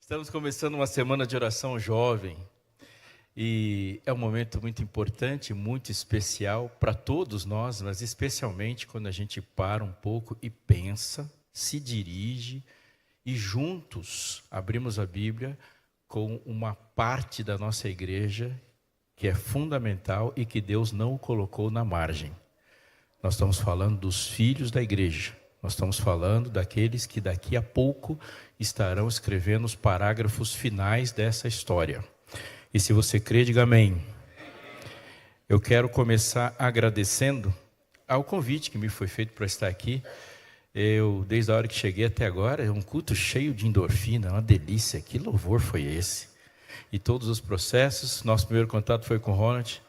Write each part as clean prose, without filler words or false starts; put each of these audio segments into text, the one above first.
Estamos começando uma semana de oração jovem e é um momento muito importante, muito especial para todos nós, mas especialmente quando a gente para um pouco e pensa, se dirige e juntos abrimos a Bíblia com uma parte da nossa igreja que é fundamental e que Deus não o colocou na margem. Nós estamos falando dos filhos da igreja. Nós estamos falando daqueles que daqui a pouco estarão escrevendo os parágrafos finais dessa história. E se você crê, diga amém. Eu quero começar agradecendo ao convite que me foi feito para estar aqui. Eu, desde a hora que cheguei até agora, é um culto cheio de endorfina, uma delícia. Que louvor foi esse? E todos os processos, nosso primeiro contato foi com o Ronald.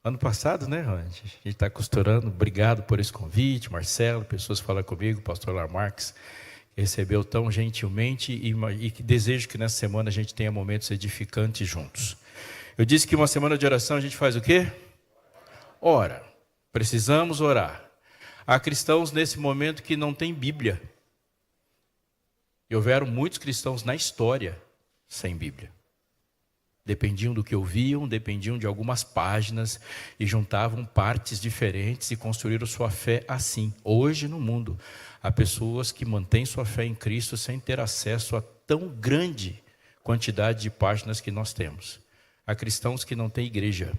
Ano passado, né, Ronald? A gente está costurando. Obrigado por esse convite, Marcelo, pessoas falam comigo, o pastor Lamarques, que recebeu tão gentilmente e que desejo que nessa semana a gente tenha momentos edificantes juntos. Eu disse que uma semana de oração a gente faz o quê? Ora. Precisamos orar. Há cristãos nesse momento que não têm Bíblia. E houveram muitos cristãos na história sem Bíblia. Dependiam do que ouviam, dependiam de algumas páginas e juntavam partes diferentes e construíram sua fé assim. Hoje no mundo, há pessoas que mantêm sua fé em Cristo sem ter acesso a tão grande quantidade de páginas que nós temos. Há cristãos que não têm igreja.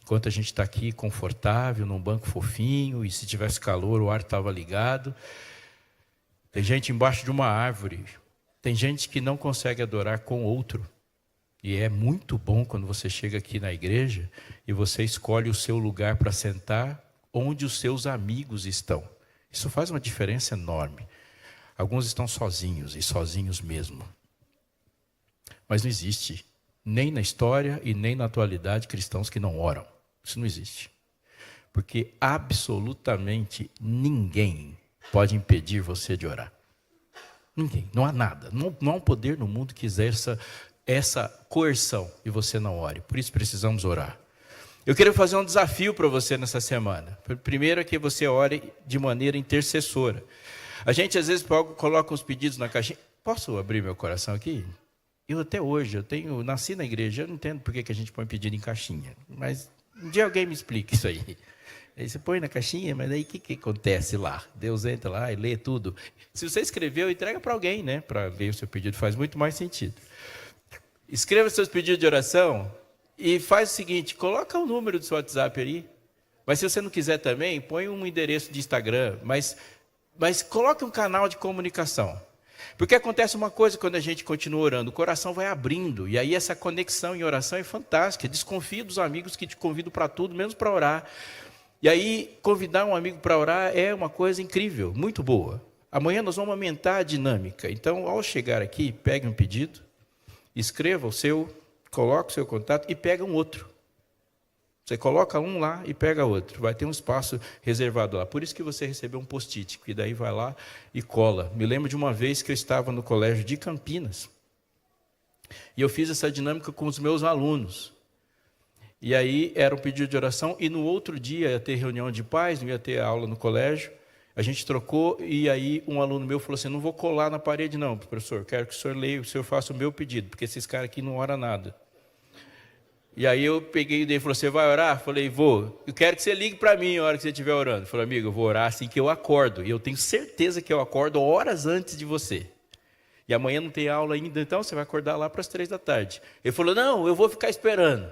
Enquanto a gente está aqui confortável, num banco fofinho, e se tivesse calor o ar estava ligado. Tem gente embaixo de uma árvore. Tem gente que não consegue adorar com outro. E é muito bom quando você chega aqui na igreja e você escolhe o seu lugar para sentar onde os seus amigos estão. Isso faz uma diferença enorme. Alguns estão sozinhos e sozinhos mesmo. Mas não existe, nem na história e nem na atualidade, cristãos que não oram. Isso não existe. Porque absolutamente ninguém pode impedir você de orar. Ninguém, não há nada. Não há um poder no mundo que exerça essa coerção e você não ore. Por isso precisamos orar. Eu quero fazer um desafio para você nessa semana. Primeiro é que você ore de maneira intercessora. A gente às vezes coloca uns pedidos na caixinha. Posso abrir meu coração aqui? Eu até hoje, nasci na igreja, eu não entendo por que a gente põe pedido em caixinha. Mas um dia alguém me explica isso aí. Aí você põe na caixinha, mas aí o que acontece lá? Deus entra lá e lê tudo. Se você escreveu, entrega para alguém, né? Para ler o seu pedido, faz muito mais sentido. Escreva seus pedidos de oração e faz o seguinte, coloca o número do seu WhatsApp aí. Mas se você não quiser também, põe um endereço de Instagram, mas coloque um canal de comunicação. Porque acontece uma coisa quando a gente continua orando, o coração vai abrindo, e aí essa conexão em oração é fantástica. Desconfia dos amigos que te convidam para tudo, menos para orar. E aí, convidar um amigo para orar é uma coisa incrível, muito boa. Amanhã nós vamos aumentar a dinâmica. Então, ao chegar aqui, pegue um pedido, escreva o seu, coloca o seu contato e pega um outro. Você coloca um lá e pega outro. Vai ter um espaço reservado lá. Por isso que você recebeu um post-it, que daí vai lá e cola. Me lembro de uma vez que eu estava no colégio de Campinas. E eu fiz essa dinâmica com os meus alunos. E aí era um pedido de oração. E no outro dia ia ter reunião de pais, não ia ter aula no colégio. A gente trocou e aí um aluno meu falou assim, não vou colar na parede não, professor, quero que o senhor leia, o senhor faça o meu pedido, porque esses caras aqui não oram nada. E aí eu peguei e falou, você vai orar? Falei, vou. Eu quero que você ligue para mim na hora que você estiver orando. Falei, amigo, eu vou orar assim que eu acordo. E eu tenho certeza que eu acordo horas antes de você. E amanhã não tem aula ainda, então você vai acordar lá para as 3 da tarde. Ele falou, não, eu vou ficar esperando.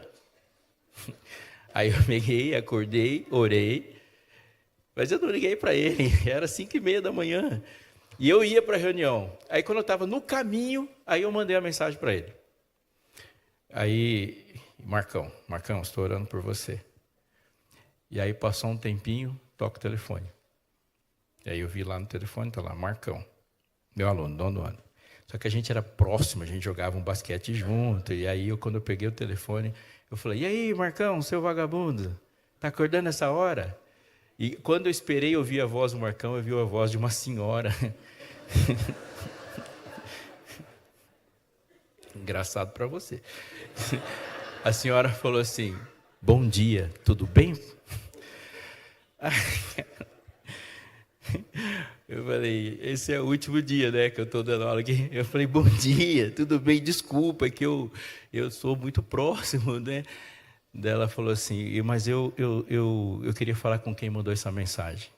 Aí eu peguei, acordei, orei. Mas eu não liguei para ele, era 5h30 da manhã. E eu ia para a reunião. Aí quando eu estava no caminho, aí eu mandei a mensagem para ele. Aí, Marcão, estou orando por você. E aí passou um tempinho, toca o telefone. E aí eu vi lá no telefone, está lá, Marcão, meu aluno, dono do ano. Só que a gente era próximo, a gente jogava um basquete junto. E aí quando eu peguei o telefone, eu falei, e aí, Marcão, seu vagabundo, está acordando essa hora? E quando eu esperei ouvir a voz do Marcão, eu vi a voz de uma senhora. Engraçado para você. A senhora falou assim, bom dia, tudo bem? Eu falei, esse é o último dia, né, que eu estou dando aula aqui. Eu falei, bom dia, tudo bem? Desculpa, é que eu sou muito próximo, né? Daí ela falou assim, mas eu queria falar com quem mandou essa mensagem.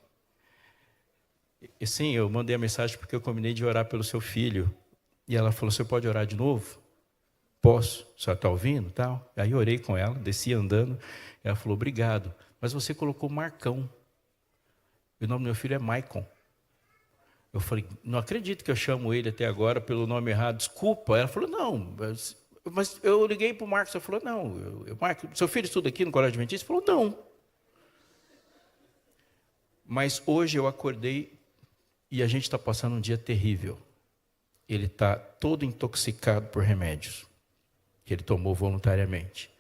E sim, eu mandei a mensagem porque eu combinei de orar pelo seu filho. E ela falou, você pode orar de novo? Posso, a senhora está ouvindo? Tal. Aí eu orei com ela, desci andando. Ela falou, obrigado, mas você colocou Marcão. E o nome do meu filho é Maicon. Eu falei, não acredito que eu chamo ele até agora pelo nome errado, desculpa. Ela falou, não, mas eu liguei para o Marcos. Ela falou, não, Marcos, seu filho estuda aqui no Colégio Adventista? Ele falou, não. Mas hoje eu acordei e a gente está passando um dia terrível. Ele está todo intoxicado por remédios que ele tomou voluntariamente.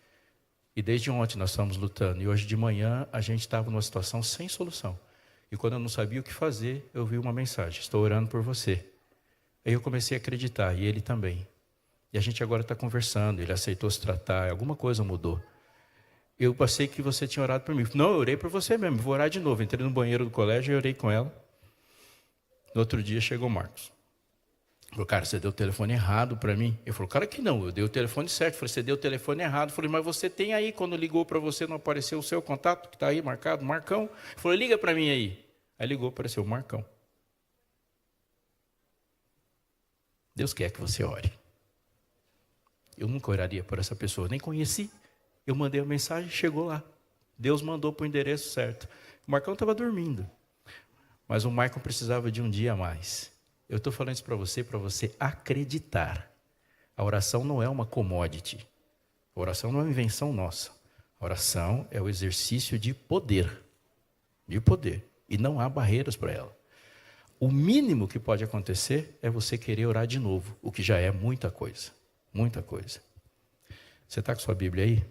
E desde ontem nós estamos lutando. E hoje de manhã a gente estava numa situação sem solução. E quando eu não sabia o que fazer, eu vi uma mensagem, estou orando por você. Aí eu comecei a acreditar, e ele também. E a gente agora está conversando, ele aceitou se tratar, alguma coisa mudou. Eu passei que você tinha orado por mim. Não, eu orei por você mesmo, vou orar de novo. Entrei no banheiro do colégio e orei com ela. No outro dia chegou o Marcos. Falou, cara, você deu o telefone errado para mim. Eu falei, cara, que não, eu dei o telefone certo. Eu falei, você deu o telefone errado. Eu falei, mas você tem aí, quando ligou para você, não apareceu o seu contato, que está aí marcado, Marcão. Eu falei, liga para mim aí. Aí ligou, apareceu o Marcão. Deus quer que você ore. Eu nunca oraria por essa pessoa, nem conheci. Eu mandei a mensagem, chegou lá. Deus mandou para o endereço certo. O Marcão estava dormindo. Mas o Marcão precisava de um dia a mais. Eu estou falando isso para você acreditar. A oração não é uma commodity. A oração não é uma invenção nossa. A oração é o exercício de poder. De poder. E não há barreiras para ela. O mínimo que pode acontecer é você querer orar de novo, o que já é muita coisa. Muita coisa. Você está com sua Bíblia aí?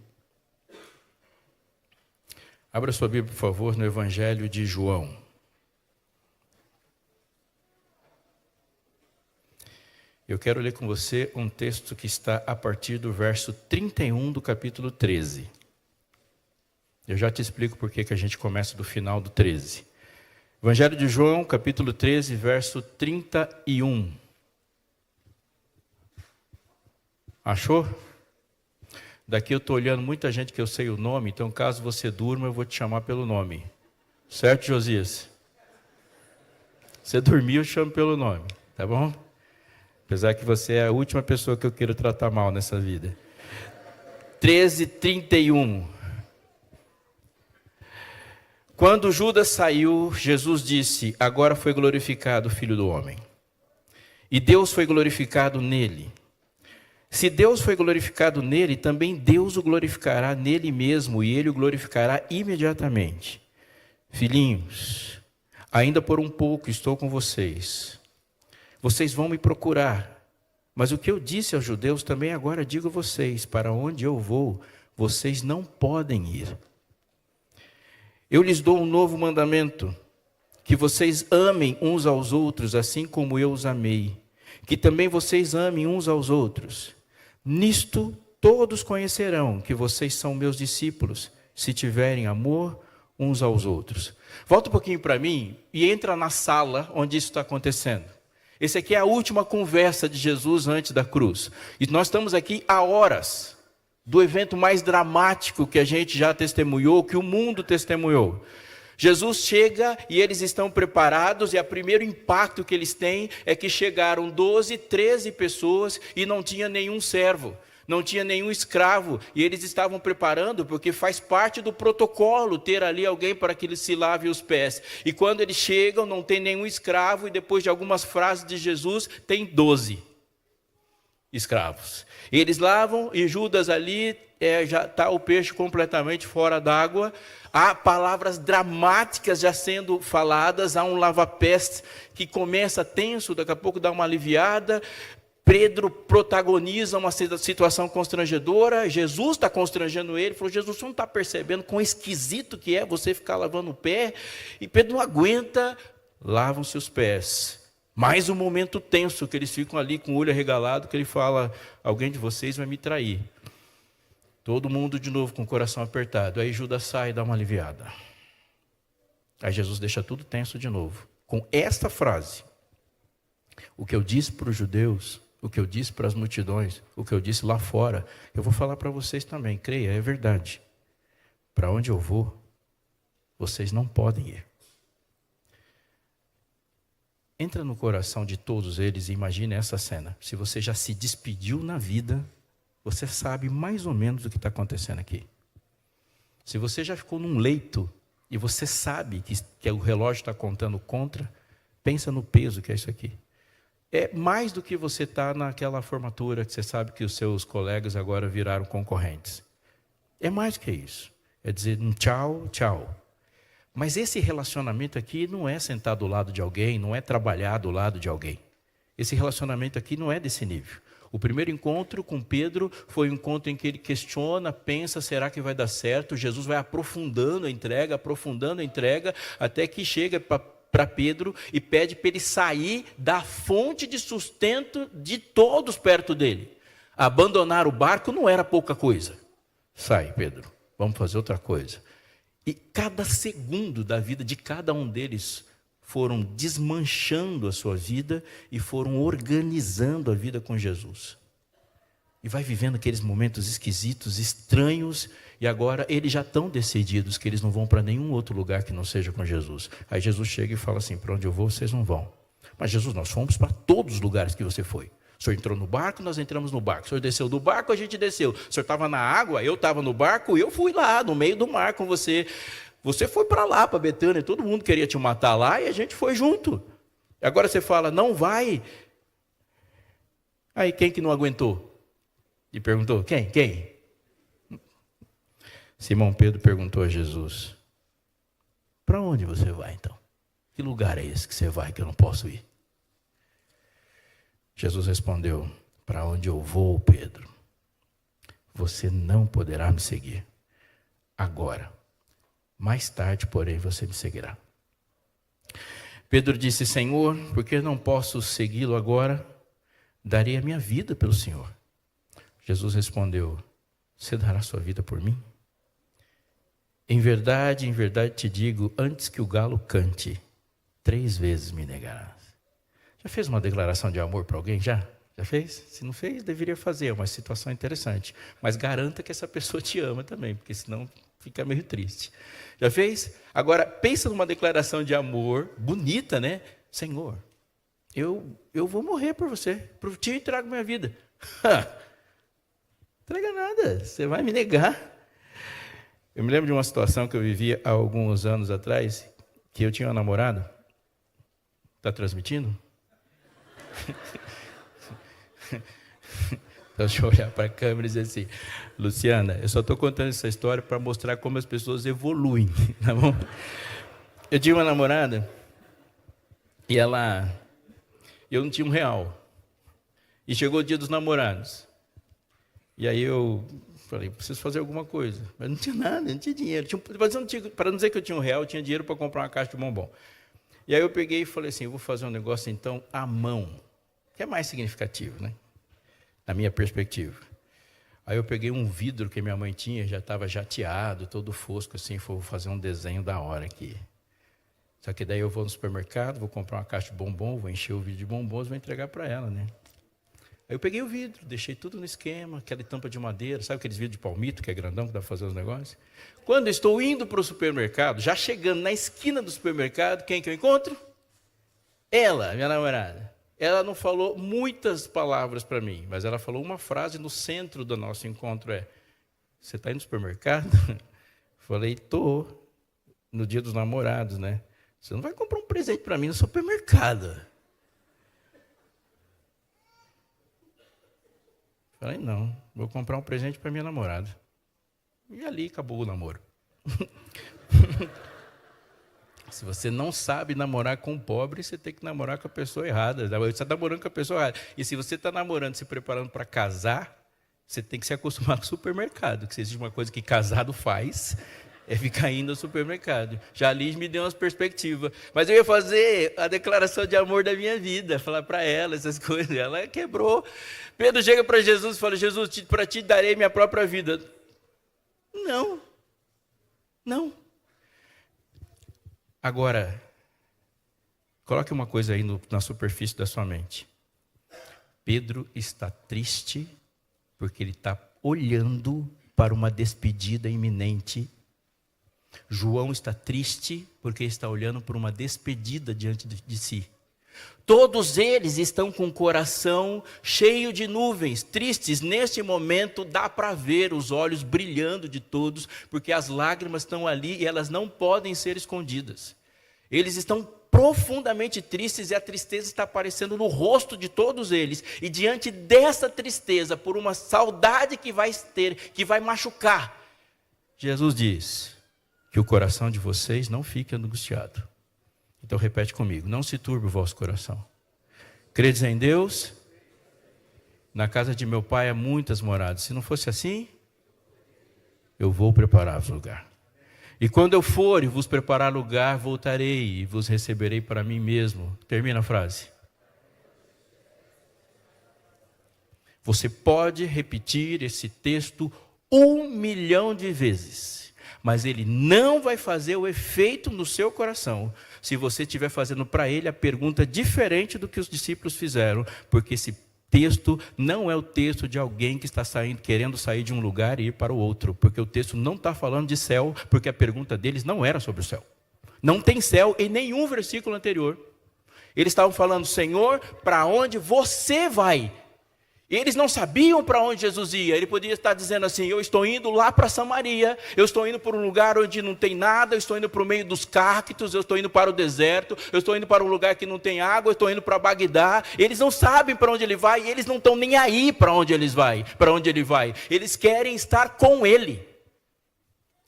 Abra sua Bíblia, por favor, no Evangelho de João. Eu quero ler com você um texto que está a partir do verso 31 do capítulo 13. Eu já te explico por que a gente começa do final do 13. Evangelho de João, capítulo 13, verso 31. Achou? Daqui eu estou olhando muita gente que eu sei o nome, então caso você durma, eu vou te chamar pelo nome. Certo, Josias? Você dormiu, eu chamo pelo nome, tá bom? Apesar que você é a última pessoa que eu quero tratar mal nessa vida. 13:31. Quando Judas saiu, Jesus disse, agora foi glorificado o Filho do Homem. E Deus foi glorificado nele. Se Deus foi glorificado nele, também Deus o glorificará nele mesmo, e ele o glorificará imediatamente. Filhinhos, ainda por um pouco estou com vocês. Vocês vão me procurar, mas o que eu disse aos judeus também agora digo a vocês, para onde eu vou, vocês não podem ir. Eu lhes dou um novo mandamento, que vocês amem uns aos outros, assim como eu os amei, que também vocês amem uns aos outros. Nisto todos conhecerão que vocês são meus discípulos, se tiverem amor uns aos outros. Volta um pouquinho para mim e entra na sala onde isso está acontecendo. Essa aqui é a última conversa de Jesus antes da cruz. E nós estamos aqui há horas do evento mais dramático que a gente já testemunhou, que o mundo testemunhou. Jesus chega e eles estão preparados, e o primeiro impacto que eles têm é que chegaram 12, 13 pessoas e não tinha nenhum servo, não tinha nenhum escravo, e eles estavam preparando, porque faz parte do protocolo ter ali alguém para que ele se lave os pés. E quando eles chegam, não tem nenhum escravo, e depois de algumas frases de Jesus, tem 12 escravos. Eles lavam, e Judas ali, já está o peixe completamente fora d'água. Há palavras dramáticas já sendo faladas, há um lava-pés que começa tenso, daqui a pouco dá uma aliviada. Pedro protagoniza uma situação constrangedora, Jesus está constrangendo ele, falou, Jesus, você não está percebendo quão esquisito que é você ficar lavando o pé? E Pedro não aguenta, lavam-se os pés. Mais um momento tenso, que eles ficam ali com o olho arregalado, que ele fala, alguém de vocês vai me trair. Todo mundo de novo com o coração apertado. Aí Judas sai e dá uma aliviada. Aí Jesus deixa tudo tenso de novo. com esta frase, o que eu disse para os judeus, o que eu disse para as multidões, o que eu disse lá fora, eu vou falar para vocês também, creia, é verdade. Para onde eu vou, vocês não podem ir. Entra no coração de todos eles e imagine essa cena. Se você já se despediu na vida, você sabe mais ou menos o que está acontecendo aqui. Se você já ficou num leito e você sabe que o relógio está contando contra, pensa no peso que é isso aqui. É mais do que você está naquela formatura que você sabe que os seus colegas agora viraram concorrentes. É mais que isso. É dizer um tchau, tchau. Mas esse relacionamento aqui não é sentar do lado de alguém, não é trabalhar do lado de alguém. Esse relacionamento aqui não é desse nível. O primeiro encontro com Pedro foi um encontro em que ele questiona, pensa, será que vai dar certo? Jesus vai aprofundando a entrega, até que chega para Pedro e pede para ele sair da fonte de sustento de todos perto dele. Abandonar o barco não era pouca coisa. Sai, Pedro, vamos fazer outra coisa. E cada segundo da vida de cada um deles foram desmanchando a sua vida e foram organizando a vida com Jesus. E vai vivendo aqueles momentos esquisitos, estranhos, e agora eles já estão decididos que eles não vão para nenhum outro lugar que não seja com Jesus. Aí Jesus chega e fala assim, para onde eu vou, vocês não vão. Mas Jesus, nós fomos para todos os lugares que você foi. O senhor entrou no barco, nós entramos no barco. O senhor desceu do barco, a gente desceu. O senhor estava na água, eu estava no barco, eu fui lá, no meio do mar com você. Você foi para lá, para Betânia, todo mundo queria te matar lá e a gente foi junto. Agora você fala, não vai. Aí quem que não aguentou? E perguntou, quem? Simão Pedro perguntou a Jesus, para onde você vai então? Que lugar é esse que você vai que eu não posso ir? Jesus respondeu, para onde eu vou, Pedro, você não poderá me seguir agora. Mais tarde, porém, você me seguirá. Pedro disse, Senhor, por que não posso segui-lo agora? Darei a minha vida pelo Senhor. Jesus respondeu, você dará sua vida por mim? Em verdade te digo, antes que o galo cante, 3 vezes me negarás. Já fez uma declaração de amor para alguém? Já fez? Se não fez, deveria fazer, é uma situação interessante. Mas garanta que essa pessoa te ama também, porque senão fica meio triste. Já fez? Agora, pensa numa declaração de amor, bonita, né? Senhor, eu vou morrer por você, por ti eu entrego minha vida. Entrega nada, você vai me negar. Eu me lembro de uma situação que eu vivia há alguns anos atrás, que eu tinha uma namorada. Está transmitindo? Então, deixa eu olhar para a câmera e dizer assim, Luciana, eu só estou contando essa história para mostrar como as pessoas evoluem, tá bom? Eu tinha uma namorada e eu não tinha R$1. E chegou o dia dos namorados. E aí eu falei, preciso fazer alguma coisa. Mas não tinha nada, não tinha dinheiro. Para não dizer que eu tinha R$1, eu tinha dinheiro para comprar uma caixa de bombom. E aí eu peguei e falei assim, eu vou fazer um negócio então à mão, que é mais significativo, né? Na minha perspectiva. Aí eu peguei um vidro que minha mãe tinha, já estava jateado, todo fosco, assim, vou fazer um desenho da hora aqui. Só que daí eu vou no supermercado, vou comprar uma caixa de bombom, vou encher o vidro de bombons e vou entregar para ela, né? Aí eu peguei o vidro, deixei tudo no esquema, aquela tampa de madeira, sabe aqueles vidros de palmito, que é grandão, que dá para fazer os negócios? Quando eu estou indo para o supermercado, já chegando na esquina do supermercado, quem que eu encontro? Ela, minha namorada. Ela não falou muitas palavras para mim, mas ela falou uma frase no centro do nosso encontro, você está indo no supermercado? Falei, estou, no dia dos namorados, né? Você não vai comprar um presente para mim no supermercado. Falei, não, vou comprar um presente para minha namorada. E ali acabou o namoro. Se você não sabe namorar com um pobre, você tem que namorar com a pessoa errada. Você está namorando com a pessoa errada. E se você está namorando, se preparando para casar, você tem que se acostumar com o supermercado. Que se existe uma coisa que casado faz, é ficar indo ao supermercado. Já ali me deu umas perspectivas. Mas eu ia fazer a declaração de amor da minha vida, falar para ela essas coisas. Ela quebrou. Pedro chega para Jesus e fala, Jesus, para ti darei minha própria vida. Não. Agora, Coloque uma coisa aí na superfície da sua mente. Pedro está triste porque ele está olhando para uma despedida iminente. João está triste porque está olhando para uma despedida diante de si. Todos eles estão com o coração cheio de nuvens, tristes. Neste momento dá para ver os olhos brilhando de todos, porque as lágrimas estão ali e elas não podem ser escondidas. Eles estão profundamente tristes e a tristeza está aparecendo no rosto de todos eles. E diante dessa tristeza, por uma saudade que vai ter, que vai machucar, Jesus diz que o coração de vocês não fique angustiado. Então repete comigo: não se turbe o vosso coração. Credes em Deus? Na casa de meu pai há muitas moradas. Se não fosse assim, eu vou preparar-vos lugar. E quando eu for e vos preparar lugar, voltarei e vos receberei para mim mesmo. Termina a frase. Você pode repetir esse texto 1 milhão de vezes, mas ele não vai fazer o efeito no seu coração se você estiver fazendo para ele a pergunta diferente do que os discípulos fizeram, porque esse texto não é o texto de alguém que está querendo sair de um lugar e ir para o outro, porque o texto não está falando de céu, porque a pergunta deles não era sobre o céu. Não tem céu em nenhum versículo anterior. Eles estavam falando: Senhor, para onde você vai? Eles não sabiam para onde Jesus ia. Ele podia estar dizendo assim: eu estou indo lá para Samaria, eu estou indo para um lugar onde não tem nada, eu estou indo para o meio dos cactos, eu estou indo para o deserto, eu estou indo para um lugar que não tem água, eu estou indo para Bagdá. Eles não sabem para onde ele vai e eles não estão nem aí para onde ele vai. Eles querem estar com ele.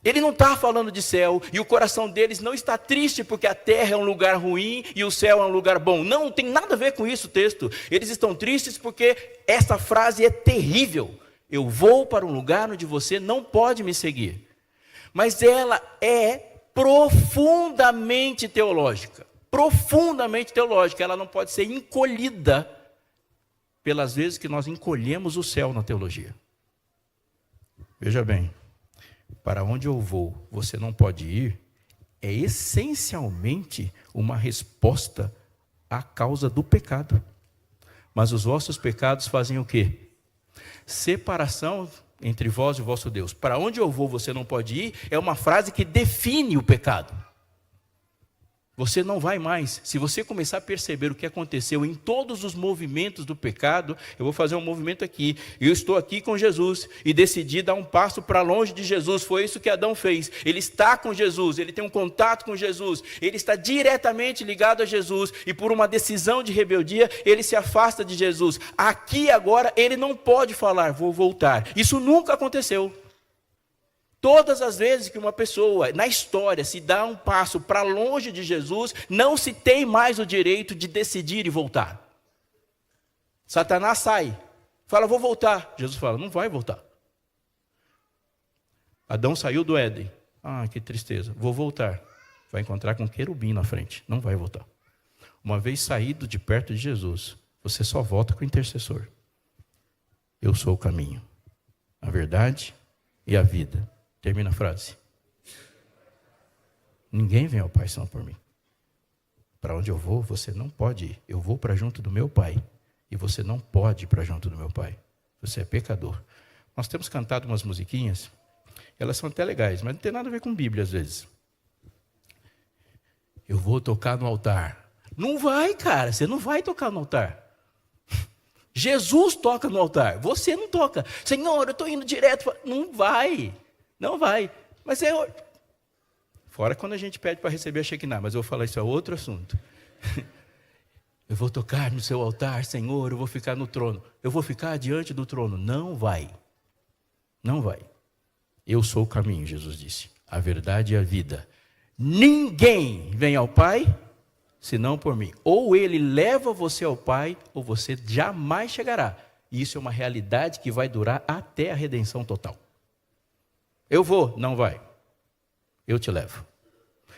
Ele não está falando de céu, e o coração deles não está triste porque a terra é um lugar ruim e o céu é um lugar bom. Não tem nada a ver com isso o texto. Eles estão tristes porque essa frase é terrível. Eu vou para um lugar onde você não pode me seguir. Mas ela é profundamente teológica. Profundamente teológica. Ela não pode ser encolhida pelas vezes que nós encolhemos o céu na teologia. Veja bem. Para onde eu vou, você não pode ir, é essencialmente uma resposta à causa do pecado. Mas os vossos pecados fazem o quê? Separação entre vós e o vosso Deus. Para onde eu vou, você não pode ir, é uma frase que define o pecado. Você não vai mais. Se você começar a perceber o que aconteceu em todos os movimentos do pecado, eu vou fazer um movimento aqui. Eu estou aqui com Jesus e decidi dar um passo para longe de Jesus. Foi isso que Adão fez. Ele está com Jesus, ele tem um contato com Jesus, ele está diretamente ligado a Jesus e por uma decisão de rebeldia, ele se afasta de Jesus. Aqui agora ele não pode falar: vou voltar. Isso nunca aconteceu. Todas as vezes que uma pessoa, na história, se dá um passo para longe de Jesus, não se tem mais o direito de decidir e voltar. Satanás sai, fala: vou voltar. Jesus fala: não vai voltar. Adão saiu do Éden. Ah, que tristeza, vou voltar. Vai encontrar com um querubim na frente, não vai voltar. Uma vez saído de perto de Jesus, você só volta com o intercessor. Eu sou o caminho, a verdade e a vida. Termina a frase. Ninguém vem ao Pai senão por mim. Para onde eu vou, você não pode ir. Eu vou para junto do meu Pai. E você não pode ir para junto do meu Pai. Você é pecador. Nós temos cantado umas musiquinhas. Elas são até legais, mas não tem nada a ver com Bíblia às vezes. Eu vou tocar no altar. Não vai, cara. Você não vai tocar no altar. Jesus toca no altar. Você não toca. Senhor, eu estou indo direto. Não vai. Não vai, mas é... Fora quando a gente pede para receber a Shekinah, mas eu vou falar isso, é outro assunto. Eu vou tocar no seu altar, Senhor, eu vou ficar no trono. Eu vou ficar diante do trono. Não vai. Não vai. Eu sou o caminho, Jesus disse, a verdade e a vida. Ninguém vem ao Pai, senão por mim. Ou ele leva você ao Pai, ou você jamais chegará. E isso é uma realidade que vai durar até a redenção total. Eu vou, não vai. Eu te levo.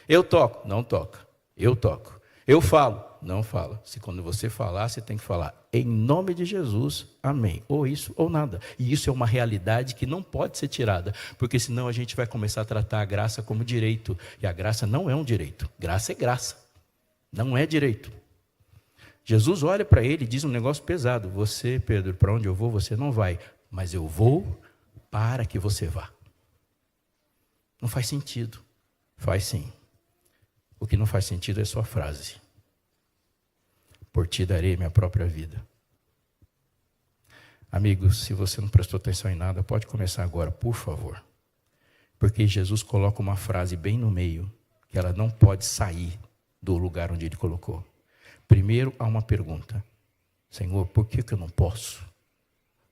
Eu toco, não toca. Eu toco. Eu falo, não fala. Se quando você falar, você tem que falar em nome de Jesus, amém. Ou isso ou nada. E isso é uma realidade que não pode ser tirada, porque senão a gente vai começar a tratar a graça como direito. E a graça não é um direito. Graça é graça. Não é direito. Jesus olha para ele e diz um negócio pesado. Você, Pedro, para onde eu vou, você não vai. Mas eu vou para que você vá. Não faz sentido. Faz sim. O que não faz sentido é só a frase. Por ti darei minha própria vida. Amigos, se você não prestou atenção em nada, pode começar agora, por favor. Porque Jesus coloca uma frase bem no meio, que ela não pode sair do lugar onde ele colocou. Primeiro há uma pergunta. Senhor, por que eu não posso?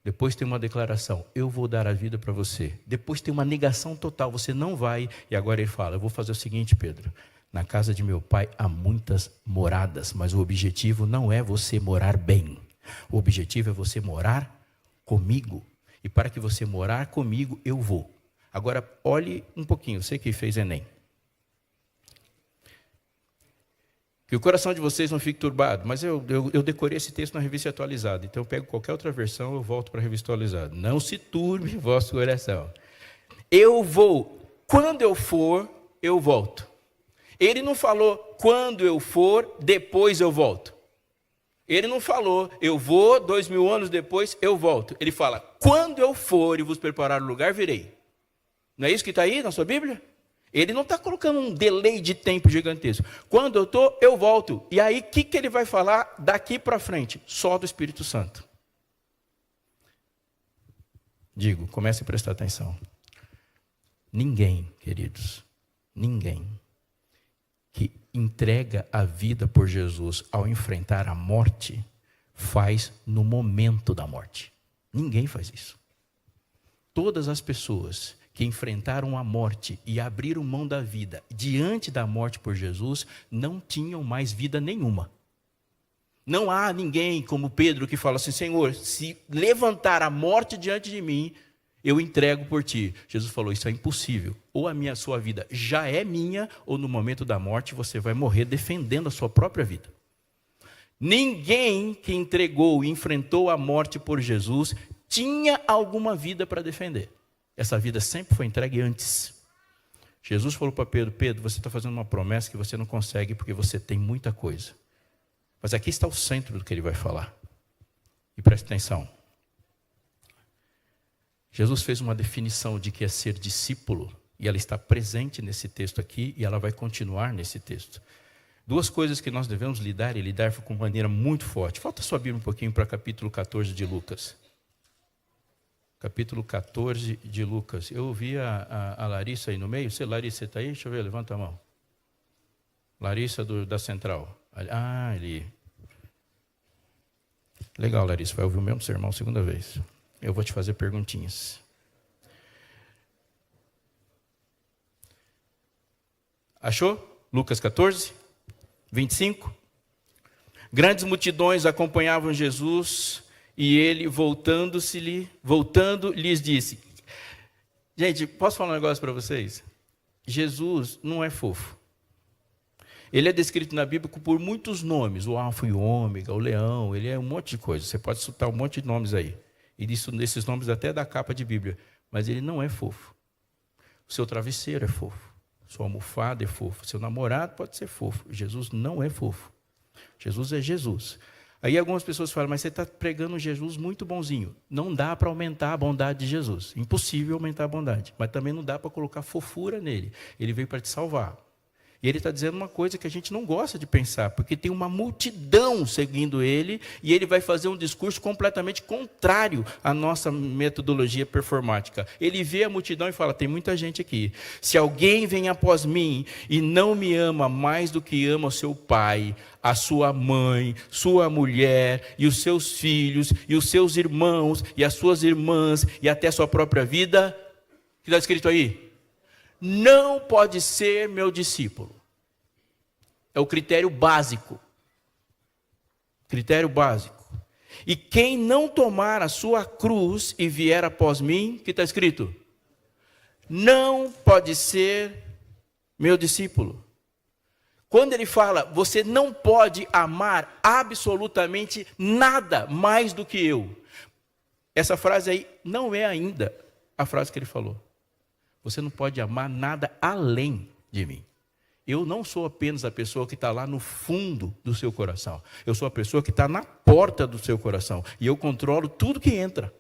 Depois tem uma declaração, eu vou dar a vida para você. Depois tem uma negação total, você não vai. E agora ele fala, eu vou fazer o seguinte, Pedro. Na casa de meu pai há muitas moradas, mas o objetivo não é você morar bem. O objetivo é você morar comigo. E para que você morar comigo, eu vou. Agora, olhe um pouquinho, você que fez Enem. Que o coração de vocês não fique turbado. Mas eu decorei esse texto na revista atualizada. Então eu pego qualquer outra versão, eu volto para a revista atualizada. Não se turbe o vosso coração. Eu vou. Quando eu for, eu volto. Ele não falou, quando eu for, depois eu volto. Ele não falou, eu vou, 2000 anos depois, eu volto. Ele fala, quando eu for e vos preparar o lugar, virei. Não é isso que está aí na sua Bíblia? Ele não está colocando um delay de tempo gigantesco. Quando eu estou, eu volto. E aí, o que ele vai falar daqui para frente? Só do Espírito Santo. Digo, comece a prestar atenção. Ninguém, queridos, ninguém que entrega a vida por Jesus ao enfrentar a morte, faz no momento da morte. Ninguém faz isso. Todas as pessoas que enfrentaram a morte e abriram mão da vida diante da morte por Jesus, não tinham mais vida nenhuma. Não há ninguém como Pedro que fala assim, Senhor, se levantar a morte diante de mim, eu entrego por ti. Jesus falou, isso é impossível. Ou a sua vida já é minha, ou no momento da morte você vai morrer defendendo a sua própria vida. Ninguém que entregou e enfrentou a morte por Jesus tinha alguma vida para defender. Essa vida sempre foi entregue antes. Jesus falou para Pedro, Pedro, você está fazendo uma promessa que você não consegue porque você tem muita coisa. Mas aqui está o centro do que ele vai falar. E preste atenção. Jesus fez uma definição de que é ser discípulo, e ela está presente nesse texto aqui, e ela vai continuar nesse texto. Duas coisas que nós devemos lidar, e lidar com maneira muito forte. Falta sua Bíblia um pouquinho para capítulo 14 de Lucas. Capítulo 14 de Lucas. Eu ouvi a Larissa aí no meio. Larissa, você está aí? Deixa eu ver, levanta a mão. Larissa da Central. Ah, ali. Legal, Larissa, vai ouvir o mesmo sermão segunda vez. Eu vou te fazer perguntinhas. Achou? Lucas 14, 25. Grandes multidões acompanhavam Jesus e ele, voltando, lhes disse. Gente, posso falar um negócio para vocês? Jesus não é fofo. Ele é descrito na Bíblia por muitos nomes. O Alfa e o Ômega, o Leão, ele é um monte de coisa. Você pode citar um monte de nomes aí. E desses nomes até da capa de Bíblia. Mas ele não é fofo. O seu travesseiro é fofo. Sua almofada é fofo. Seu namorado pode ser fofo. Jesus não é fofo. Jesus é Jesus. Aí algumas pessoas falam, mas você está pregando um Jesus muito bonzinho. Não dá para aumentar a bondade de Jesus. Impossível aumentar a bondade. Mas também não dá para colocar fofura nele. Ele veio para te salvar. E ele está dizendo uma coisa que a gente não gosta de pensar, porque tem uma multidão seguindo ele, e ele vai fazer um discurso completamente contrário à nossa metodologia performática. Ele vê a multidão e fala, tem muita gente aqui. Se alguém vem após mim e não me ama mais do que ama o seu pai, a sua mãe, sua mulher, e os seus filhos, e os seus irmãos, e as suas irmãs, e até a sua própria vida, o que está escrito aí? Não pode ser meu discípulo. É o critério básico. Critério básico. E quem não tomar a sua cruz e vier após mim, o que está escrito? Não pode ser meu discípulo. Quando ele fala, você não pode amar absolutamente nada mais do que eu. Essa frase aí não é ainda a frase que ele falou. Você não pode amar nada além de mim. Eu não sou apenas a pessoa que está lá no fundo do seu coração. Eu sou a pessoa que está na porta do seu coração. E eu controlo tudo que entra.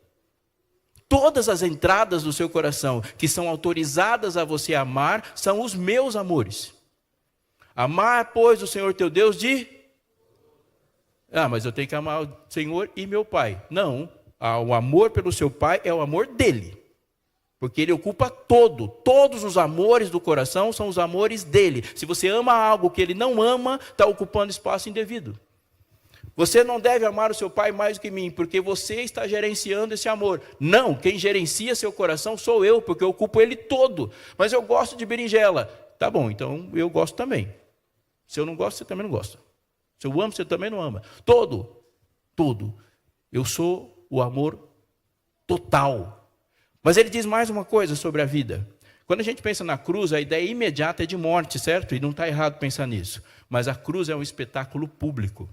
Todas as entradas do seu coração que são autorizadas a você amar são os meus amores. Amar, pois, o Senhor teu Deus de... mas eu tenho que amar o Senhor e meu Pai. Não, o amor pelo seu Pai é o amor dele. Porque ele ocupa todos os amores do coração são os amores dele. Se você ama algo que ele não ama, está ocupando espaço indevido. Você não deve amar o seu pai mais do que mim, porque você está gerenciando esse amor. Não, quem gerencia seu coração sou eu, porque eu ocupo ele todo. Mas eu gosto de berinjela. Tá bom, então eu gosto também. Se eu não gosto, você também não gosta. Se eu amo, você também não ama. Todo. Eu sou o amor total. Mas ele diz mais uma coisa sobre a vida. Quando a gente pensa na cruz, a ideia imediata é de morte, certo? E não está errado pensar nisso. Mas a cruz é um espetáculo público.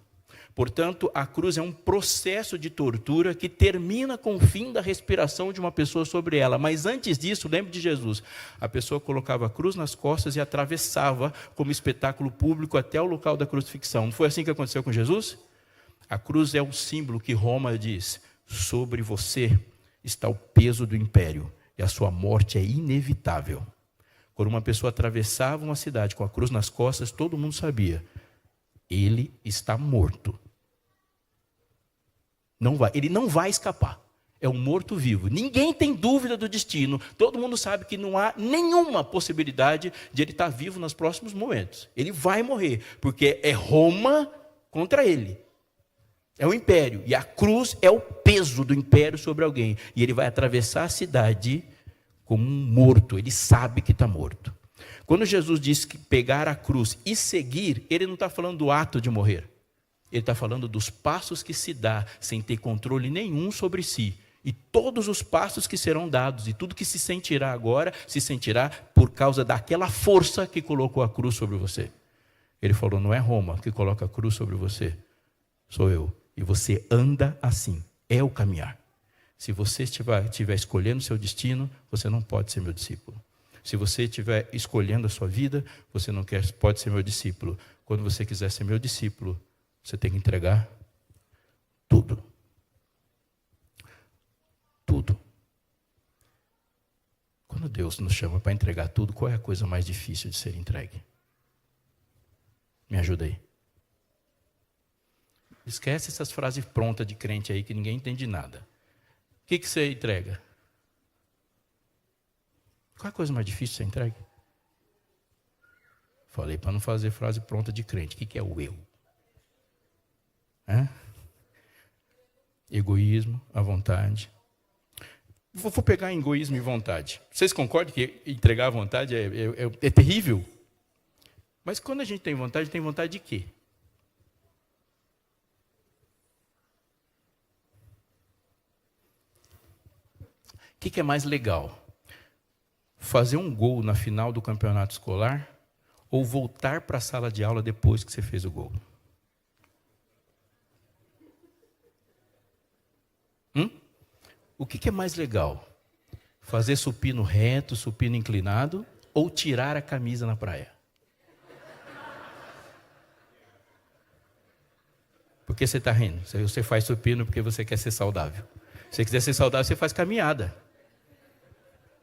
Portanto, a cruz é um processo de tortura que termina com o fim da respiração de uma pessoa sobre ela. Mas antes disso, lembre de Jesus. A pessoa colocava a cruz nas costas e atravessava como espetáculo público até o local da crucifixão. Não foi assim que aconteceu com Jesus? A cruz é um símbolo que Roma diz: sobre você está o peso do império, e a sua morte é inevitável. Quando uma pessoa atravessava uma cidade com a cruz nas costas, todo mundo sabia: ele está morto. Ele não vai escapar. É um morto-vivo. Ninguém tem dúvida do destino. Todo mundo sabe que não há nenhuma possibilidade de ele estar vivo nos próximos momentos. Ele vai morrer, porque é Roma contra ele. É o império, e a cruz é o peso do império sobre alguém. E ele vai atravessar a cidade como um morto, ele sabe que está morto. Quando Jesus diz que pegar a cruz e seguir, ele não está falando do ato de morrer. Ele está falando dos passos que se dá sem ter controle nenhum sobre si. E todos os passos que serão dados, e tudo que se sentirá agora, se sentirá por causa daquela força que colocou a cruz sobre você. Ele falou: não é Roma que coloca a cruz sobre você, sou eu. E você anda assim, é o caminhar. Se você estiver escolhendo o seu destino, você não pode ser meu discípulo. Se você estiver escolhendo a sua vida, você não pode ser meu discípulo. Quando você quiser ser meu discípulo, você tem que entregar tudo. Tudo. Quando Deus nos chama para entregar tudo, qual é a coisa mais difícil de ser entregue? Me ajuda aí. Esquece essas frases prontas de crente aí que ninguém entende nada. O que você entrega? Qual é a coisa mais difícil de ser entregue? Falei para não fazer frase pronta de crente. O que é o eu? Egoísmo, a vontade. Vou pegar egoísmo e vontade. Vocês concordam que entregar a vontade é terrível? Mas quando a gente tem vontade de quê? O que é mais legal? Fazer um gol na final do campeonato escolar ou voltar para a sala de aula depois que você fez o gol? O que é mais legal? Fazer supino reto, supino inclinado ou tirar a camisa na praia? Por que você está rindo? Você faz supino porque você quer ser saudável. Se você quiser ser saudável, você faz caminhada.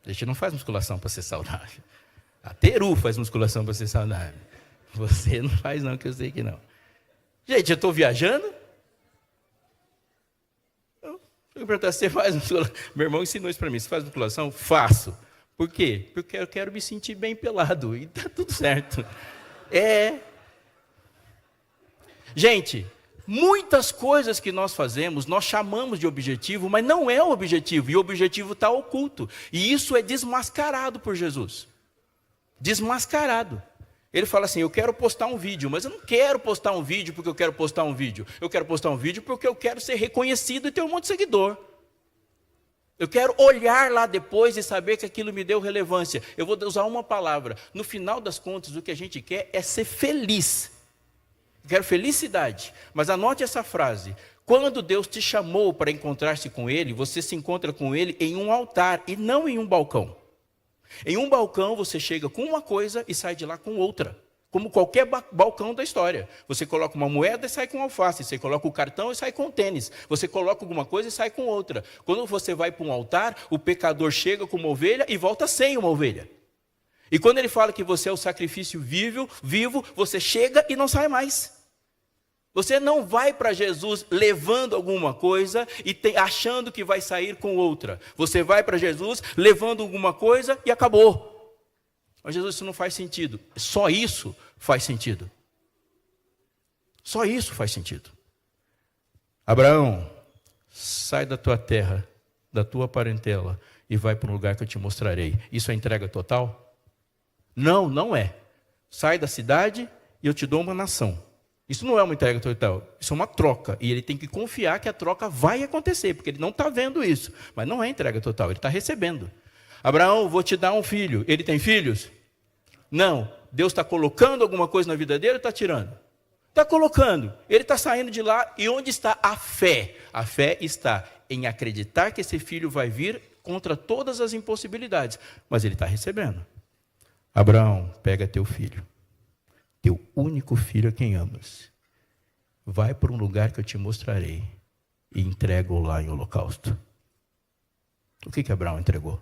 A gente não faz musculação para ser saudável. A Teru faz musculação para ser saudável. Você não faz não, que eu sei que não. Gente, eu estou viajando? Eu perguntar se você faz musculação. Meu irmão ensinou isso para mim. Você faz musculação? Faço. Por quê? Porque eu quero me sentir bem pelado. E está tudo certo. Gente, muitas coisas que nós fazemos, nós chamamos de objetivo, mas não é o objetivo. E o objetivo está oculto. E isso é desmascarado por Jesus. Desmascarado. Ele fala assim: eu quero postar um vídeo, mas eu não quero postar um vídeo porque eu quero postar um vídeo. Eu quero postar um vídeo porque eu quero ser reconhecido e ter um monte de seguidor. Eu quero olhar lá depois e saber que aquilo me deu relevância. Eu vou usar uma palavra. No final das contas, o que a gente quer é ser feliz. Eu quero felicidade. Mas anote essa frase: quando Deus te chamou para encontrar-se com Ele, você se encontra com Ele em um altar e não em um balcão. Em um balcão você chega com uma coisa e sai de lá com outra. Como qualquer balcão da história. Você coloca uma moeda e sai com alface. Você coloca o cartão e sai com tênis. Você coloca alguma coisa e sai com outra. Quando você vai para um altar, o pecador chega com uma ovelha e volta sem uma ovelha. E quando ele fala que você é o sacrifício vivo, você chega e não sai mais. Você não vai para Jesus levando alguma coisa e achando que vai sair com outra. Você vai para Jesus levando alguma coisa e acabou. Mas Jesus, isso não faz sentido. Só isso faz sentido. Só isso faz sentido. Abraão, sai da tua terra, da tua parentela e vai para um lugar que eu te mostrarei. Isso é entrega total? Não, não é. Sai da cidade e eu te dou uma nação. Isso não é uma entrega total, isso é uma troca. E ele tem que confiar que a troca vai acontecer, porque ele não está vendo isso. Mas não é entrega total, ele está recebendo. Abraão, vou te dar um filho. Ele tem filhos? Não. Deus está colocando alguma coisa na vida dele ou está tirando? Está colocando. Ele está saindo de lá. E onde está a fé? A fé está em acreditar que esse filho vai vir contra todas as impossibilidades. Mas ele está recebendo. Abraão, pega teu filho. Teu único filho a quem amas. Vai para um lugar que eu te mostrarei. E entrega-o lá em holocausto. O que Abraão entregou?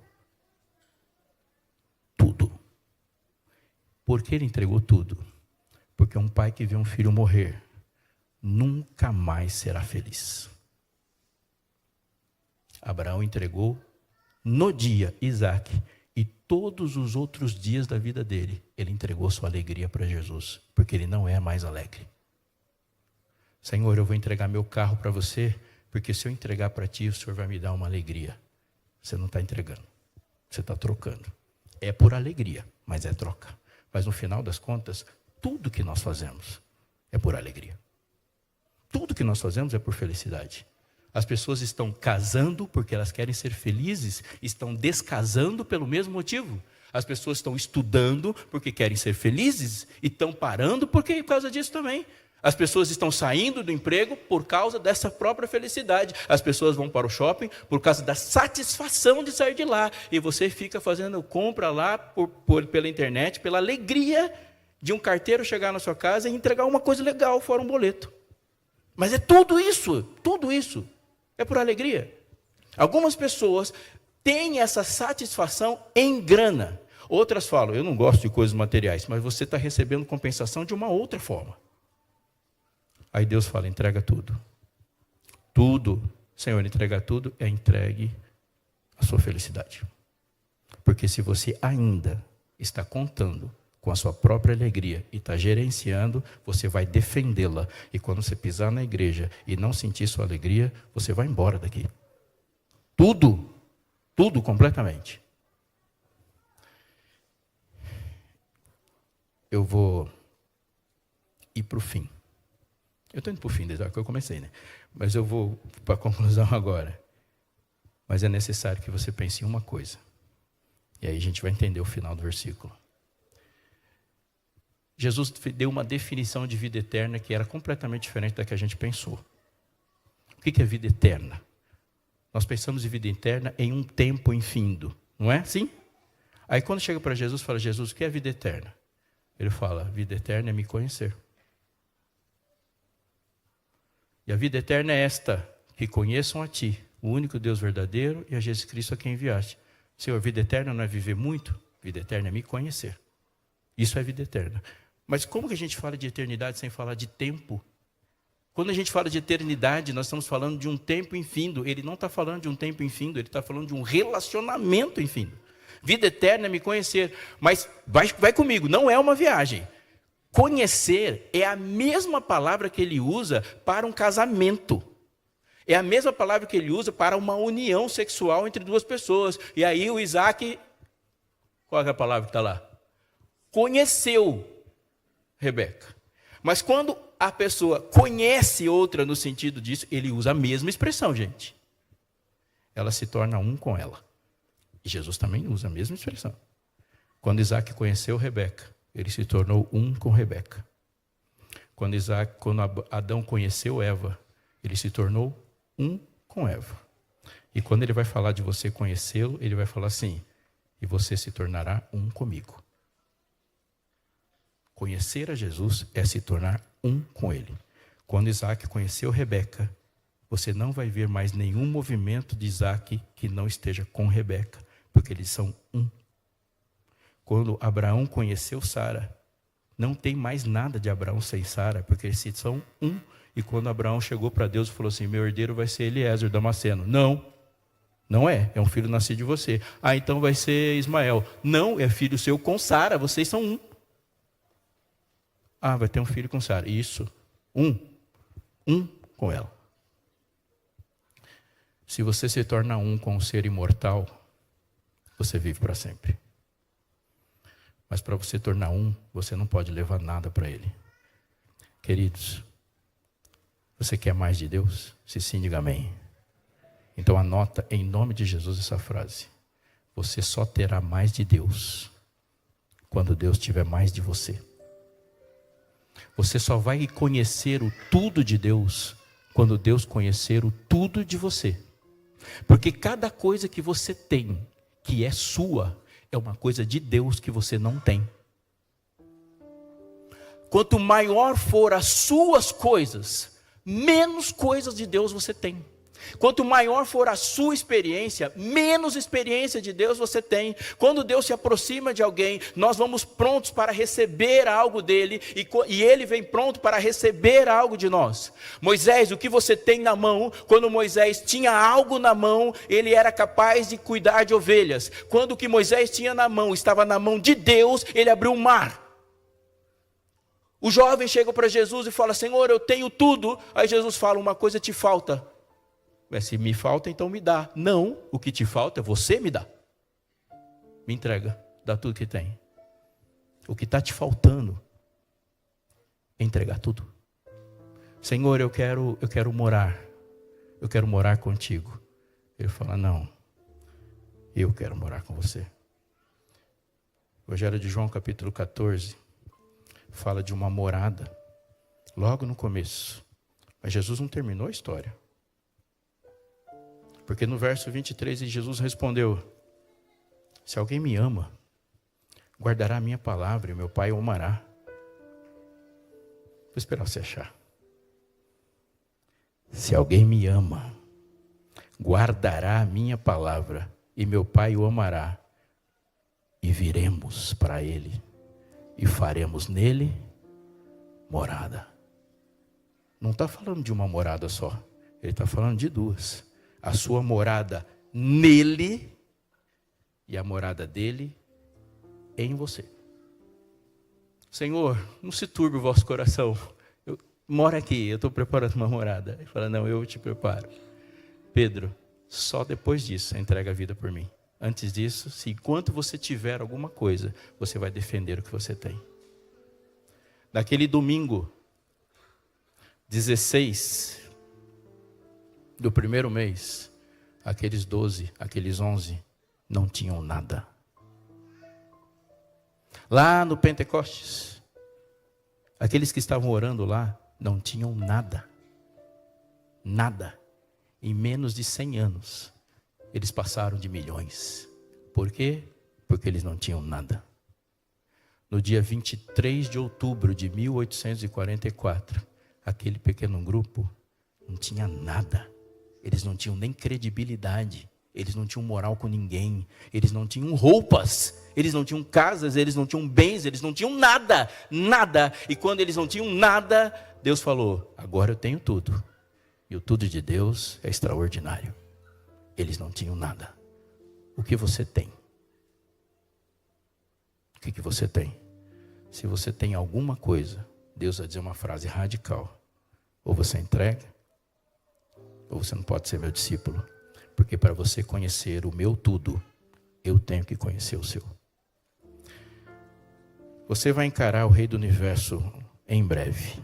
Tudo. Por que ele entregou tudo? Porque um pai que vê um filho morrer nunca mais será feliz. Abraão entregou no dia Isaac e todos os outros dias da vida dele, ele entregou sua alegria para Jesus, porque ele não é mais alegre. Senhor, eu vou entregar meu carro para você, porque se eu entregar para ti, o Senhor vai me dar uma alegria. Você não está entregando, você está trocando. É por alegria, mas é troca. Mas no final das contas, tudo que nós fazemos é por alegria. Tudo que nós fazemos é por felicidade. As pessoas estão casando porque elas querem ser felizes, estão descasando pelo mesmo motivo. As pessoas estão estudando porque querem ser felizes e estão parando por causa disso também. As pessoas estão saindo do emprego por causa dessa própria felicidade. As pessoas vão para o shopping por causa da satisfação de sair de lá. E você fica fazendo compra lá pela internet, pela alegria de um carteiro chegar na sua casa e entregar uma coisa legal, fora um boleto. Mas é tudo isso é por alegria. Algumas pessoas têm essa satisfação em grana. Outras falam, eu não gosto de coisas materiais, mas você está recebendo compensação de uma outra forma. Aí Deus fala, entrega tudo. Tudo, Senhor, entrega tudo, é entregue a sua felicidade. Porque se você ainda está contando com a sua própria alegria e está gerenciando, você vai defendê-la. E quando você pisar na igreja e não sentir sua alegria, você vai embora daqui. Tudo completamente. Eu vou ir para o fim. Eu estou indo para o fim, desde a hora que eu comecei, né? Mas eu vou para a conclusão agora. Mas é necessário que você pense em uma coisa. E aí a gente vai entender o final do versículo. Jesus deu uma definição de vida eterna que era completamente diferente da que a gente pensou. O que é vida eterna? Nós pensamos em vida eterna em um tempo infindo, não é assim? Aí quando chega para Jesus, fala, Jesus, o que é vida eterna? Ele fala, vida eterna é me conhecer. E a vida eterna é esta, que conheçam a ti, o único Deus verdadeiro, e a Jesus Cristo a quem enviaste. Senhor, vida eterna não é viver muito? Vida eterna é me conhecer. Isso é vida eterna. Mas como que a gente fala de eternidade sem falar de tempo? Quando a gente fala de eternidade, nós estamos falando de um tempo infindo. Ele não está falando de um tempo infindo, ele está falando de um relacionamento infindo. Vida eterna é me conhecer. Mas vai comigo, não é uma viagem. Conhecer é a mesma palavra que ele usa para um casamento. É a mesma palavra que ele usa para uma união sexual entre duas pessoas. E aí o Isaac, qual é a palavra que está lá? Conheceu Rebeca. Mas quando a pessoa conhece outra no sentido disso, ele usa a mesma expressão, gente. Ela se torna um com ela. E Jesus também usa a mesma expressão. Quando Isaac conheceu Rebeca, ele se tornou um com Rebeca. Quando Adão conheceu Eva, ele se tornou um com Eva. E quando ele vai falar de você conhecê-lo, ele vai falar assim, e você se tornará um comigo. Conhecer a Jesus é se tornar um com Ele. Quando Isaac conheceu Rebeca, você não vai ver mais nenhum movimento de Isaac que não esteja com Rebeca, porque eles são um. Quando Abraão conheceu Sara, não tem mais nada de Abraão sem Sara, porque eles são um. E quando Abraão chegou para Deus e falou assim, meu herdeiro vai ser Eliezer Damasceno. Não, não é um filho nascido de você. Ah, então vai ser Ismael. Não, é filho seu com Sara, vocês são um. Ah, vai ter um filho com Sara. Isso, um com ela. Se você se torna um com o ser imortal, você vive para sempre. Mas para você tornar um, você não pode levar nada para Ele. Queridos, você quer mais de Deus? Se sim, diga amém. Então anota em nome de Jesus essa frase. Você só terá mais de Deus quando Deus tiver mais de você. Você só vai conhecer o tudo de Deus quando Deus conhecer o tudo de você. Porque cada coisa que você tem, que é sua, é uma coisa de Deus que você não tem. Quanto maior for as suas coisas, menos coisas de Deus você tem. Quanto maior for a sua experiência, menos experiência de Deus você tem. Quando Deus se aproxima de alguém, nós vamos prontos para receber algo dele, e ele vem pronto para receber algo de nós. Moisés, o que você tem na mão? Quando Moisés tinha algo na mão, ele era capaz de cuidar de ovelhas. Quando o que Moisés tinha na mão estava na mão de Deus, ele abriu o mar. O jovem chega para Jesus e fala, Senhor, eu tenho tudo. Aí Jesus fala, uma coisa te falta. Se me falta, então me dá. Não, o que te falta, você me dá. Me entrega, dá tudo que tem. O que está te faltando é entregar tudo. Senhor, eu quero morar contigo. Ele fala, não, eu quero morar com você. O Evangelho de João, capítulo 14, fala de uma morada, logo no começo. Mas Jesus não terminou a história. Porque no verso 23, Jesus respondeu, se alguém me ama, guardará a minha palavra e meu Pai o amará. Vou esperar você achar. Se alguém me ama, guardará a minha palavra e meu Pai o amará. E viremos para Ele e faremos nele morada. Não está falando de uma morada só. Ele está falando de duas. A sua morada nele e a morada dele em você. Senhor, não se turbe o vosso coração. Mora aqui, eu estou preparando uma morada. Ele fala, não, eu te preparo. Pedro, só depois disso entrega a vida por mim. Antes disso, se enquanto você tiver alguma coisa, você vai defender o que você tem. Naquele domingo 16 do primeiro mês, aqueles 12, aqueles 11 não tinham nada. Lá no Pentecostes, aqueles que estavam orando lá não tinham nada. Nada. Em menos de 100 anos, eles passaram de milhões. Por quê? Porque eles não tinham nada. No dia 23 de outubro de 1844, aquele pequeno grupo não tinha nada. Eles não tinham nem credibilidade. Eles não tinham moral com ninguém. Eles não tinham roupas. Eles não tinham casas. Eles não tinham bens. Eles não tinham nada. Nada. E quando eles não tinham nada, Deus falou, agora eu tenho tudo. E o tudo de Deus é extraordinário. Eles não tinham nada. O que você tem? O que você tem? Se você tem alguma coisa, Deus vai dizer uma frase radical. Ou você entrega, ou você não pode ser meu discípulo. Porque para você conhecer o meu tudo, eu tenho que conhecer o seu. Você vai encarar o Rei do Universo em breve.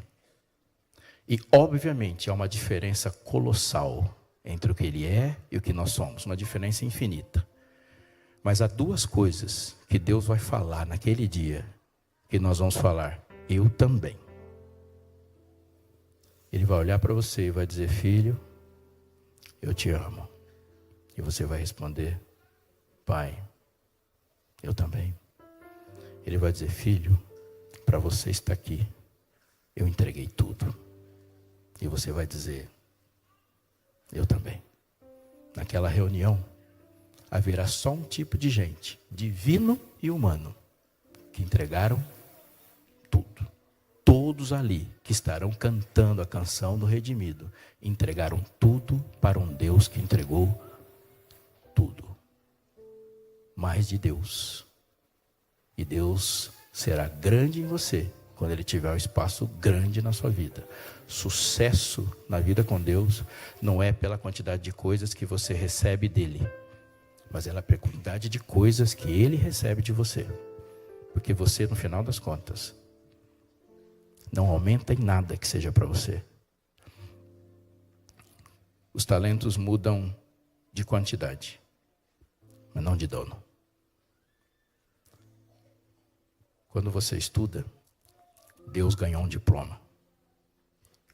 E obviamente há uma diferença colossal entre o que ele é e o que nós somos. Uma diferença infinita. Mas há duas coisas que Deus vai falar naquele dia, que nós vamos falar, eu também. Ele vai olhar para você e vai dizer, filho, eu te amo. E você vai responder, pai, eu também. Ele vai dizer, filho, para você estar aqui, eu entreguei tudo. E você vai dizer, eu também. Naquela reunião, haverá só um tipo de gente, divino e humano, que entregaram tudo. Todos ali que estarão cantando a canção do redimido, entregaram tudo para um Deus que entregou tudo. Mais de Deus. E Deus será grande em você quando Ele tiver um espaço grande na sua vida. Sucesso na vida com Deus não é pela quantidade de coisas que você recebe dEle, mas é pela quantidade de coisas que Ele recebe de você. Porque você, no final das contas, não aumenta em nada que seja para você. Os talentos mudam de quantidade, mas não de dono. Quando você estuda, Deus ganhou um diploma.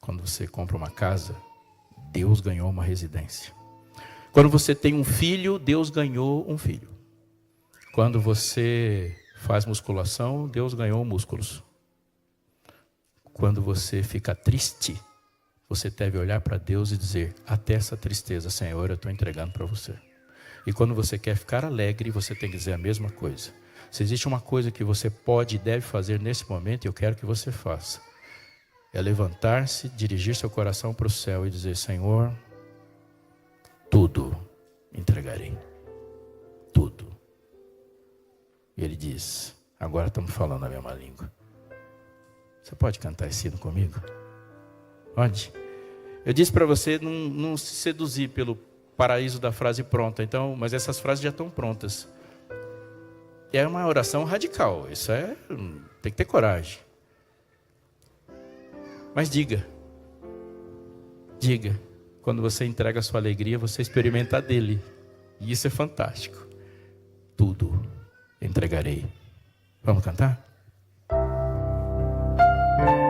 Quando você compra uma casa, Deus ganhou uma residência. Quando você tem um filho, Deus ganhou um filho. Quando você faz musculação, Deus ganhou músculos. Quando você fica triste, você deve olhar para Deus e dizer, até essa tristeza, Senhor, eu estou entregando para você. E quando você quer ficar alegre, você tem que dizer a mesma coisa. Se existe uma coisa que você pode e deve fazer nesse momento, eu quero que você faça. É levantar-se, dirigir seu coração para o céu e dizer, Senhor, tudo entregarei. Tudo. E Ele diz, agora estamos falando a mesma língua. Você pode cantar esse hino comigo? Pode? Eu disse para você não se seduzir pelo paraíso da frase pronta, então, mas essas frases já estão prontas. É uma oração radical, isso tem que ter coragem. Mas diga, quando você entrega a sua alegria, você experimenta a dele. E isso é fantástico. Tudo entregarei. Vamos cantar? Darei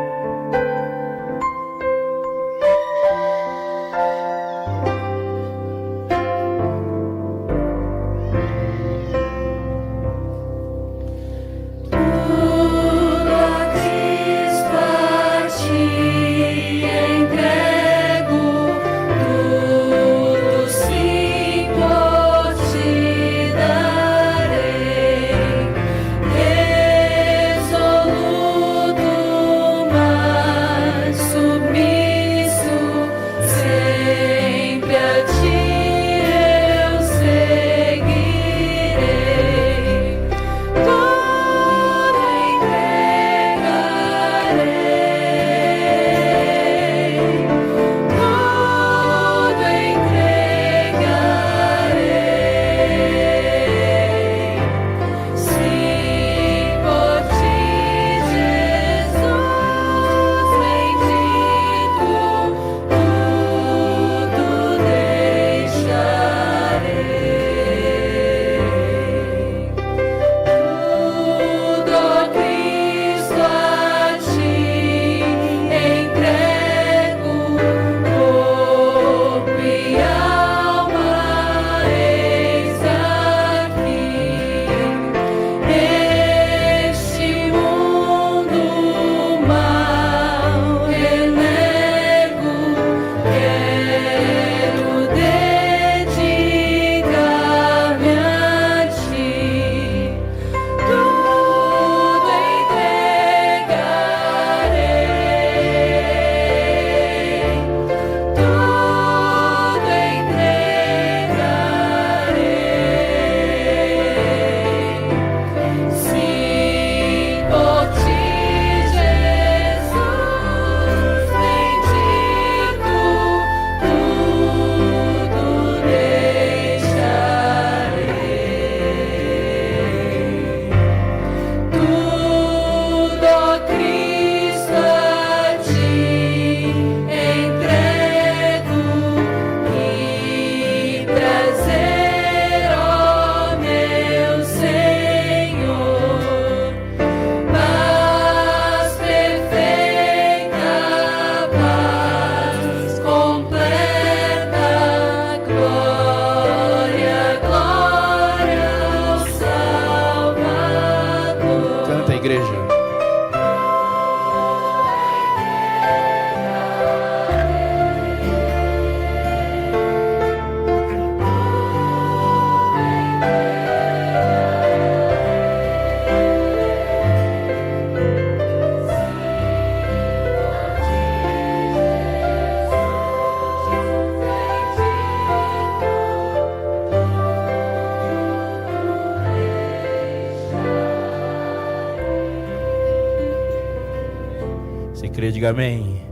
crer, diga amém.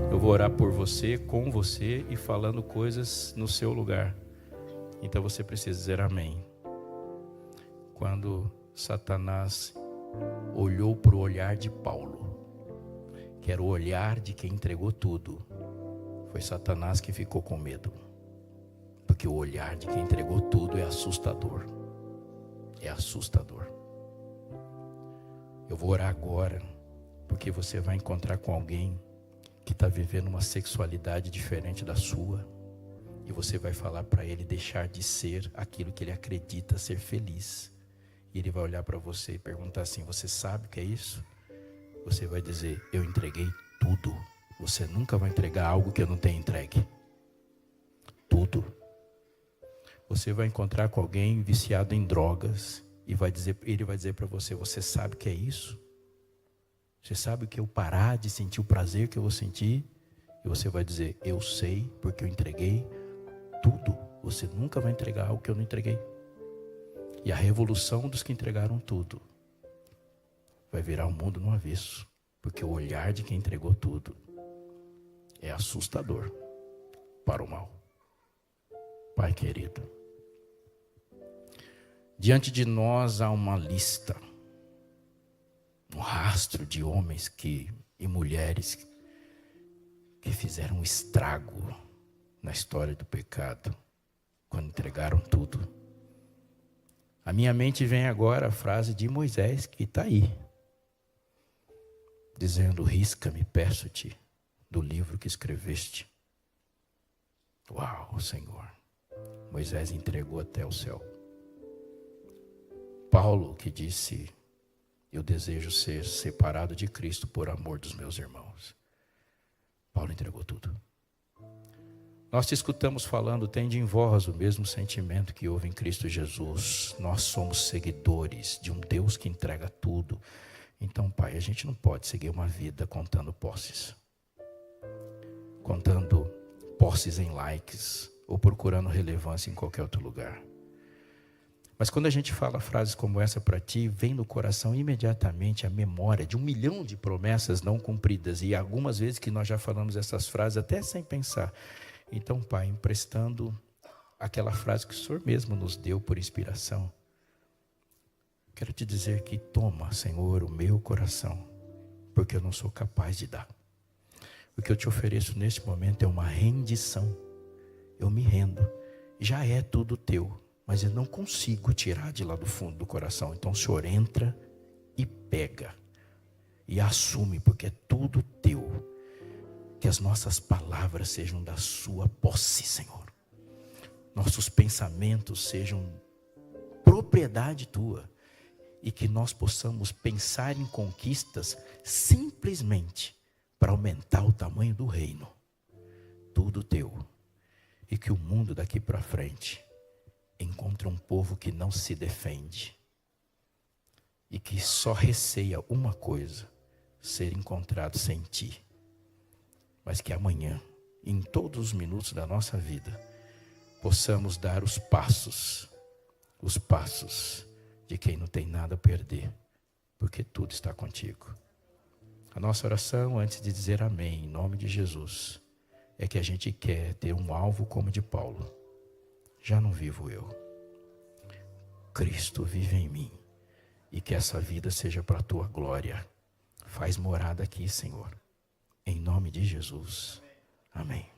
Eu vou orar por você, com você e falando coisas no seu lugar. Então você precisa dizer amém. Quando Satanás olhou para o olhar de Paulo, que era o olhar de quem entregou tudo, foi Satanás que ficou com medo. Porque o olhar de quem entregou tudo é assustador. É assustador. Eu vou orar agora, porque você vai encontrar com alguém que está vivendo uma sexualidade diferente da sua. E você vai falar para ele deixar de ser aquilo que ele acredita ser feliz. E ele vai olhar para você e perguntar assim: você sabe o que é isso? Você vai dizer: eu entreguei tudo. Você nunca vai entregar algo que eu não tenha entregue. Tudo. Você vai encontrar com alguém viciado em drogas e ele vai dizer para você: você sabe o que é isso? Você sabe o que eu parar de sentir o prazer que eu vou sentir? E você vai dizer: eu sei, porque eu entreguei tudo. Você nunca vai entregar algo que eu não entreguei. E a revolução dos que entregaram tudo vai virar o mundo no avesso, porque o olhar de quem entregou tudo é assustador para o mal. Pai querido, diante de nós há uma lista, um rastro de homens e mulheres que fizeram um estrago na história do pecado, quando entregaram tudo. A minha mente vem agora a frase de Moisés, que está aí, dizendo: risca-me, peço-te, do livro que escreveste. Uau, Senhor! Moisés entregou até o céu. Paulo que disse: eu desejo ser separado de Cristo por amor dos meus irmãos. Paulo entregou tudo. Nós te escutamos falando: tende em vós o mesmo sentimento que houve em Cristo Jesus. Nós somos seguidores de um Deus que entrega tudo. Então, Pai, a gente não pode seguir uma vida contando posses. Contando posses em likes ou procurando relevância em qualquer outro lugar. Mas quando a gente fala frases como essa para ti, vem no coração imediatamente a memória de 1 milhão de promessas não cumpridas. E algumas vezes que nós já falamos essas frases até sem pensar. Então, Pai, emprestando aquela frase que o Senhor mesmo nos deu por inspiração, quero te dizer que toma, Senhor, o meu coração, porque eu não sou capaz de dar. O que eu te ofereço neste momento é uma rendição. Eu me rendo. Já é tudo teu, mas eu não consigo tirar de lá do fundo do coração. Então o Senhor entra e pega e assume, porque é tudo teu. Que as nossas palavras sejam da sua posse, Senhor. Nossos pensamentos sejam propriedade tua. E que nós possamos pensar em conquistas simplesmente para aumentar o tamanho do reino. Tudo teu. E que o mundo daqui para frente encontre um povo que não se defende. E que só receia uma coisa: ser encontrado sem ti. Mas que amanhã, em todos os minutos da nossa vida, possamos dar os passos de quem não tem nada a perder, porque tudo está contigo. A nossa oração, antes de dizer amém, em nome de Jesus, é que a gente quer ter um alvo como de Paulo. Já não vivo eu, Cristo vive em mim, e que essa vida seja para a tua glória. Faz morada aqui, Senhor, em nome de Jesus, amém.